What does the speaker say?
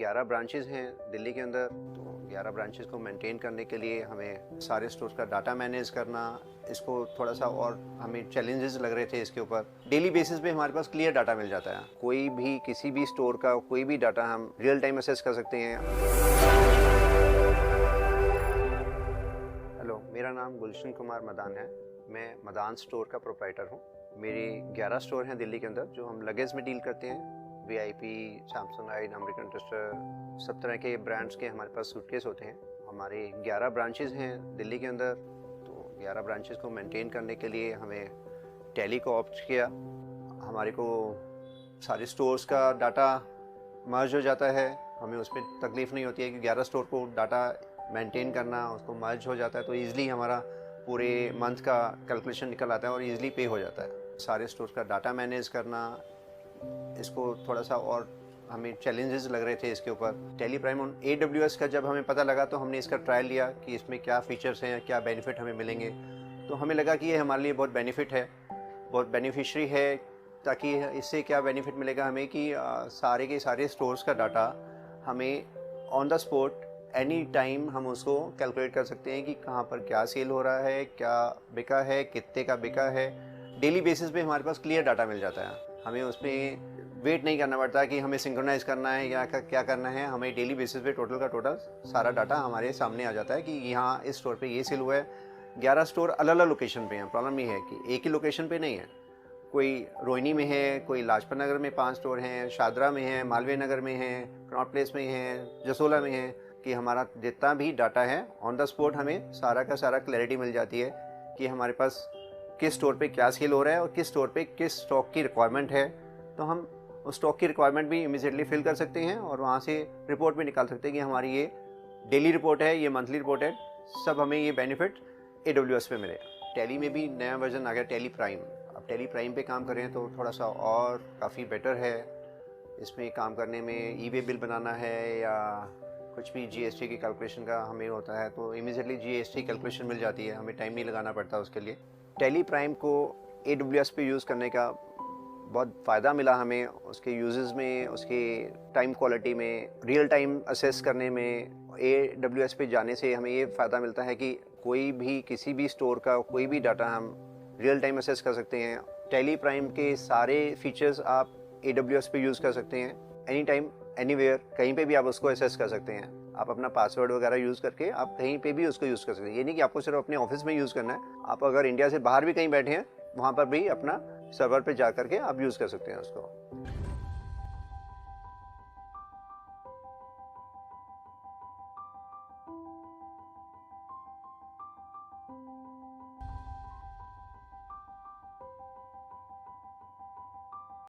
11 branches हैं दिल्ली के अंदर, तो 11 ब्रांचेज़ को मेंटेन करने के लिए हमें सारे स्टोर्स का डाटा मैनेज करना, इसको थोड़ा सा और हमें चैलेंजेस लग रहे थे इसके ऊपर। डेली बेसिस पे हमारे पास क्लियर डाटा मिल जाता है, कोई भी किसी भी स्टोर का कोई भी डाटा हम रियल टाइम असेस कर सकते हैं। हेलो, मेरा नाम गुलशन कुमार मदान है। मैं मदान स्टोर का प्रोप्राइटर हूँ। मेरे 11 स्टोर हैं दिल्ली के अंदर जो हम लगेज में डील करते हैं। VIP, सैमसंगाइट, अमेरिकन टूरिस्टर, सब तरह के ब्रांड्स के हमारे पास सूटकेस होते हैं। हमारे 11 ब्रांचेज़ हैं दिल्ली के अंदर, तो 11 ब्रांचेज़ को मेंटेन करने के लिए हमें टैली को ऑप्ट किया। हमारे को सारे स्टोर्स का डाटा मर्ज हो जाता है, हमें उसमें तकलीफ़ नहीं होती है कि 11 स्टोर को डाटा मेंटेन करना, उसको मर्ज हो जाता है तो ईज़िली हमारा पूरे मंथ का कैलकुलेशन निकल आता है और ईज़िली पे हो जाता है। सारे स्टोर्स का डाटा मैनेज करना, इसको थोड़ा सा और हमें चैलेंजेस लग रहे थे इसके ऊपर। टैली प्राइम ऑन AWS का जब हमें पता लगा तो हमने इसका ट्रायल लिया कि इसमें क्या फ़ीचर्स हैं, क्या बेनिफिट हमें मिलेंगे। तो हमें लगा कि ये हमारे लिए बहुत बेनिफिट है, बहुत बेनिफिशरी है। ताकि इससे क्या बेनिफिट मिलेगा हमें कि सारे के सारे स्टोर्स का डाटा हमें on the spot any time हम उसको कैलकुलेट कर सकते हैं कि कहाँ पर क्या सेल हो रहा है, क्या बिका है, कितने का बिका है। डेली बेसिस पे हमारे पास क्लियर डाटा मिल जाता है, हमें उसमें वेट नहीं करना पड़ता कि हमें सिंक्रोनाइज़ करना है या क्या करना है। हमें डेली बेसिस पे टोटल का टोटल सारा डाटा हमारे सामने आ जाता है कि यहाँ इस स्टोर पे ये सेल हुआ है। 11 स्टोर अलग अलग लोकेशन पे हैं। प्रॉब्लम ये है कि एक ही लोकेशन पे नहीं है, कोई रोहिणी में है, कोई लाजपत नगर में 5 स्टोर हैं, शादरा में है, मालवीय नगर में है, कनॉट प्लेस में है, जसोला में है। कि हमारा जितना भी डाटा है ऑन द स्पॉट हमें सारा का सारा क्लैरिटी मिल जाती है कि हमारे पास किस स्टोर पे क्या सेल हो रहा है और किस स्टोर पे किस स्टॉक की रिक्वायरमेंट है। तो हम उस स्टॉक की रिक्वायरमेंट भी इमीडिएटली फिल कर सकते हैं और वहाँ से रिपोर्ट भी निकाल सकते हैं कि हमारी ये डेली रिपोर्ट है, ये मंथली रिपोर्ट है, सब हमें ये बेनिफिट AWS पे मिलेगा। टैली में भी नया वर्जन आ गया, टैली प्राइम। अब टैली प्राइम पे काम करें तो थोड़ा सा और काफ़ी बेटर है। इसमें काम करने में ई-वे बिल बनाना है या कुछ भी GST की कैलकुलेशन का हमें होता है तो इमीडिएटली GST कैलकुलेशन मिल जाती है, हमें टाइम नहीं लगाना पड़ता उसके लिए। टैली प्राइम को AWS पे यूज़ करने का बहुत फ़ायदा मिला हमें, उसके यूजेस में, उसके टाइम क्वालिटी में, रियल टाइम असेस करने में। AWS पे जाने से हमें ये फ़ायदा मिलता है कि कोई भी किसी भी स्टोर का कोई भी डाटा हम रियल टाइम असेस कर सकते हैं। टैली प्राइम के सारे फीचर्स आप AWS पे यूज़ कर सकते हैं, एनी टाइम एनीवेयर, कहीं पे भी आप उसको असेस कर सकते हैं। आप अपना पासवर्ड वगैरह यूज़ करके आप कहीं पे भी उसको यूज़ कर सकते हैं। ये नहीं कि आपको सिर्फ अपने ऑफिस में यूज़ करना है, आप अगर इंडिया से बाहर भी कहीं बैठे हैं वहाँ पर भी अपना सर्वर पे जा करके आप यूज़ कर सकते हैं उसको।